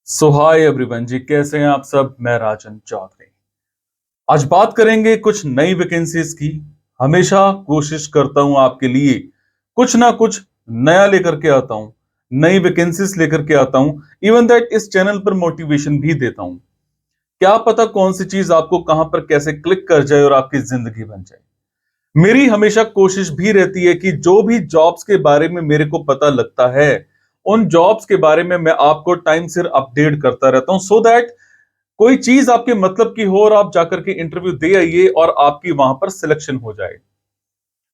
सो hi everyone जी, कैसे हैं आप सब। मैं राजन चौधरी। आज बात करेंगे कुछ नई वैकेंसीज की। हमेशा कोशिश करता हूं आपके लिए कुछ ना कुछ नया लेकर के आता हूं, नई वैकेंसीज लेकर के आता हूं। इवन दैट इस चैनल पर मोटिवेशन भी देता हूं। क्या पता कौन सी चीज आपको कहां पर कैसे क्लिक कर जाए और आपकी जिंदगी बन जाए। मेरी हमेशा कोशिश भी रहती है कि जो भी जॉब्स के बारे में मेरे को पता लगता है, उन जॉब्स के बारे में मैं आपको टाइम सिर अपडेट करता रहता हूं, सो दैट कोई चीज आपके मतलब की हो और आप जाकर के इंटरव्यू दे आइए और आपकी वहां पर सिलेक्शन हो जाए।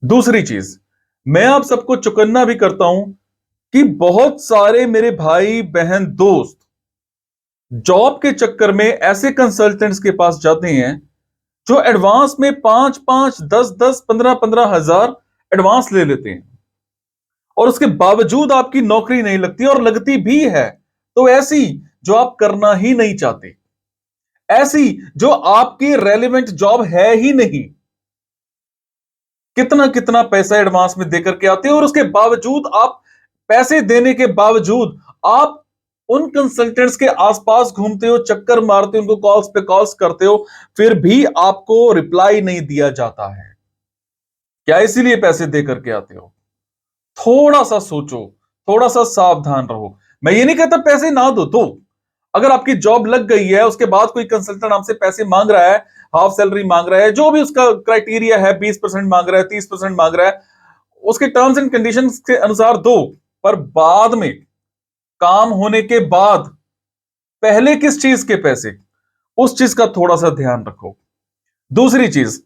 दूसरी चीज, मैं आप सबको चौकन्ना भी करता हूं कि बहुत सारे मेरे भाई बहन दोस्त जॉब के चक्कर में ऐसे कंसल्टेंट्स के पास जाते हैं जो एडवांस में 5-5, 10-10, 15-15 हजार एडवांस ले लेते हैं, और उसके बावजूद आपकी नौकरी नहीं लगती, और लगती भी है तो ऐसी जो आप करना ही नहीं चाहते, ऐसी जो आपकी रेलेवेंट जॉब है ही नहीं। कितना कितना पैसा एडवांस में देकर के आते हो, और उसके बावजूद आप, पैसे देने के बावजूद आप उन कंसल्टेंट्स के आसपास घूमते हो, चक्कर मारते हो, उनको कॉल्स पे कॉल्स करते हो, फिर भी आपको रिप्लाई नहीं दिया जाता है। क्या इसीलिए पैसे दे करके आते हो? थोड़ा सा सोचो, थोड़ा सा सावधान रहो। मैं ये नहीं कहता पैसे ना दो, तो अगर आपकी जॉब लग गई है, उसके बाद कोई कंसल्टेंट आपसे पैसे मांग रहा है, हाफ सैलरी मांग रहा है, जो भी उसका क्राइटेरिया है, 20% मांग रहा है, 30% मांग रहा है, उसके टर्म्स एंड कंडीशंस के अनुसार दो। पर बाद में, काम होने के बाद, पहले किस चीज के पैसे, उस चीज का थोड़ा सा ध्यान रखो। दूसरी चीज,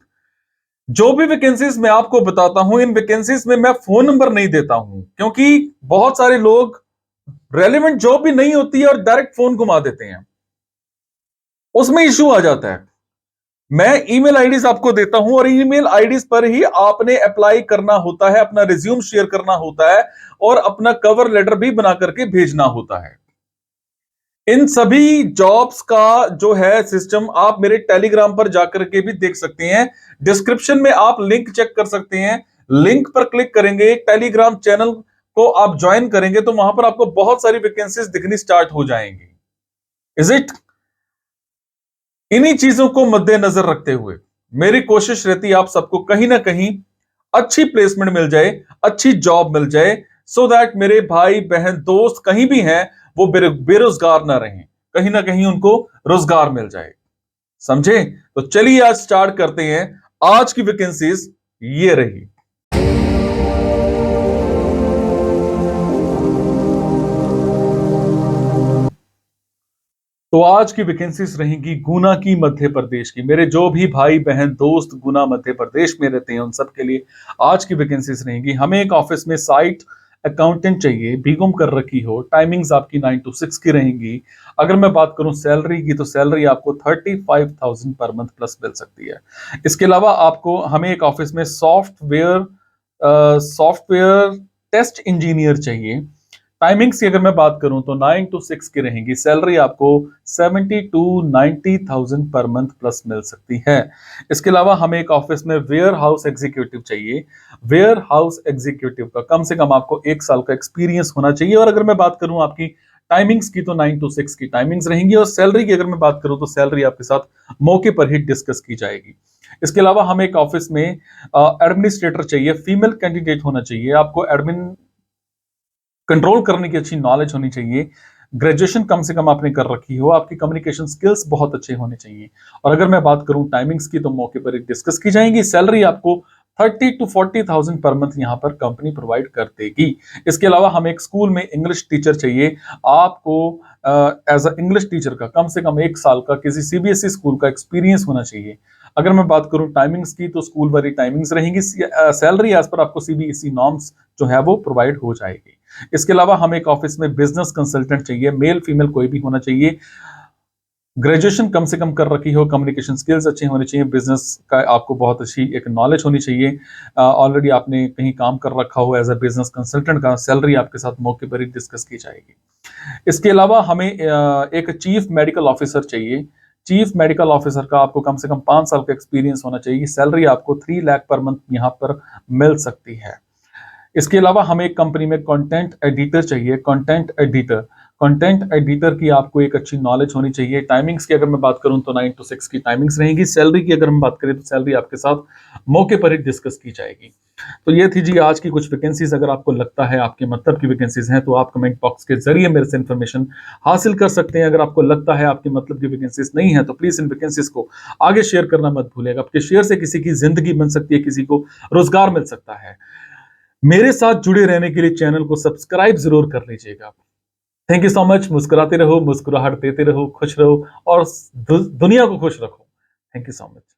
जो भी वैकेंसीज मैं आपको बताता हूं, इन वैकेंसीज में मैं फोन नंबर नहीं देता हूं, क्योंकि बहुत सारे लोग, रेलेवेंट जॉब भी नहीं होती है और डायरेक्ट फोन घुमा देते हैं, उसमें इश्यू आ जाता है। मैं ईमेल आईडीज आपको देता हूं, और ईमेल आईडीज पर ही आपने अप्लाई करना होता है, अपना रिज्यूम शेयर करना होता है, और अपना कवर लेटर भी बना करके भेजना होता है। इन सभी जॉब्स का जो है सिस्टम, आप मेरे टेलीग्राम पर जाकर के भी देख सकते हैं। डिस्क्रिप्शन में आप लिंक चेक कर सकते हैं। लिंक पर क्लिक करेंगे, टेलीग्राम चैनल को आप ज्वाइन करेंगे, तो वहां पर आपको बहुत सारी वैकेंसीज दिखनी स्टार्ट हो जाएंगी। Is it? इन्हीं चीजों को मद्देनजर रखते हुए मेरी कोशिश रहती है आप सबको कहीं ना कहीं अच्छी प्लेसमेंट मिल जाए, अच्छी जॉब मिल जाए, सो दैट मेरे भाई बहन दोस्त कहीं भी हैं, वो बेरोजगार ना रहें, कहीं ना कहीं उनको रोजगार मिल जाए। समझे? तो चलिए आज स्टार्ट करते हैं। आज की वैकेंसीज ये रही। तो आज की वैकेंसीज रहेंगी गुना की, मध्य प्रदेश की। मेरे जो भी भाई बहन दोस्त गुना मध्य प्रदेश में रहते हैं, उन सब के लिए आज की वैकेंसीज रहेंगी। हमें एक ऑफिस में साइट अकाउंटेंट चाहिए, बीकॉम कर रखी हो। टाइमिंग्स आपकी 9 to 6 की रहेंगी। अगर मैं बात करूं सैलरी की, तो सैलरी आपको 35,000 पर मंथ प्लस मिल सकती है। इसके अलावा आपको, हमें एक ऑफिस में सॉफ्टवेयर टेस्ट इंजीनियर चाहिए। टाइमिंग्स की अगर मैं बात करूं तो 9 to 6 की रहेंगी। सैलरी आपको 70,000 to 90,000 पर मंथ प्लस मिल सकती है। इसके अलावा हमें एक ऑफिस में वेयर हाउस एग्जीक्यूटिव चाहिए। वेयर हाउस एग्जीक्यूटिव का कम से कम आपको 1 साल का एक्सपीरियंस होना चाहिए। और अगर मैं बात करूं आपकी टाइमिंग्स की, तो 9 to 6 की टाइमिंग्स रहेंगी। और सैलरी की अगर मैं बात करूं, तो सैलरी आपके साथ मौके पर ही डिस्कस की जाएगी। इसके अलावा हमें एक ऑफिस में एडमिनिस्ट्रेटर चाहिए। फीमेल कैंडिडेट होना चाहिए। आपको एडमिन कंट्रोल करने की अच्छी नॉलेज होनी चाहिए। ग्रेजुएशन कम से कम आपने कर रखी हो। आपकी कम्युनिकेशन स्किल्स बहुत अच्छे होने चाहिए। और अगर मैं बात करूं टाइमिंग्स की, तो मौके पर डिस्कस की जाएंगी। सैलरी आपको 30,000 to 40,000 पर मंथ यहां पर कंपनी प्रोवाइड कर देगी। इसके अलावा हमें एक स्कूल में इंग्लिश टीचर चाहिए। आपको एज अ इंग्लिश टीचर का कम से कम 1 साल का किसी सीबीएसई स्कूल का एक्सपीरियंस होना चाहिए। अगर मैं बात करूं टाइमिंग्स की, तो स्कूल वाली टाइमिंग्स रहेंगी। सैलरी एज पर आपको सीबीएसई नॉर्म्स जो है वो प्रोवाइड हो जाएगी। इसके अलावा हमें एक ऑफिस में बिजनेस कंसल्टेंट चाहिए। मेल फीमेल कोई भी होना चाहिए। ग्रेजुएशन कम से कम कर रखी हो, कम्युनिकेशन स्किल्स अच्छे होने चाहिए, बिजनेस का आपको बहुत अच्छी एक नॉलेज होनी चाहिए, ऑलरेडी आपने कहीं काम कर रखा हो एज अ बिजनेस कंसल्टेंट का। सैलरी आपके साथ मौके पर ही डिस्कस की जाएगी। इसके अलावा हमें एक चीफ मेडिकल ऑफिसर चाहिए। चीफ मेडिकल ऑफिसर का आपको कम से कम 5 साल का एक्सपीरियंस होना चाहिए। सैलरी आपको 3 लाख पर मंथ यहां पर मिल सकती है। इसके अलावा हमें एक कंपनी में कंटेंट एडिटर चाहिए। कंटेंट एडिटर कंटेंट एडिटर की आपको एक अच्छी नॉलेज होनी चाहिए। टाइमिंग्स की अगर मैं बात करूं तो 9 to 6 की टाइमिंग्स रहेंगी। सैलरी की अगर हम बात करें तो सैलरी आपके साथ मौके पर ही डिस्कस की जाएगी। तो ये थी जी आज की कुछ वैकेंसीज। अगर आपको लगता है आपके मतलब की वैकेंसीज हैं तो आप कमेंट बॉक्स के जरिए मेरे से इंफॉर्मेशन हासिल कर सकते हैं। अगर आपको लगता है आपके मतलब की वैकेंसीज नहीं है तो प्लीज इन वैकेंसीज को आगे शेयर करना मत भूलिएगा। आपके शेयर से किसी की जिंदगी बन सकती है, किसी को रोजगार मिल सकता है। मेरे साथ जुड़े रहने के लिए चैनल को सब्सक्राइब जरूर कर लीजिएगा। Thank you so much. मुस्कुराते रहो, मुस्कुराहट देते रहो, खुश रहो और दुनिया को खुश रखो। Thank you so much.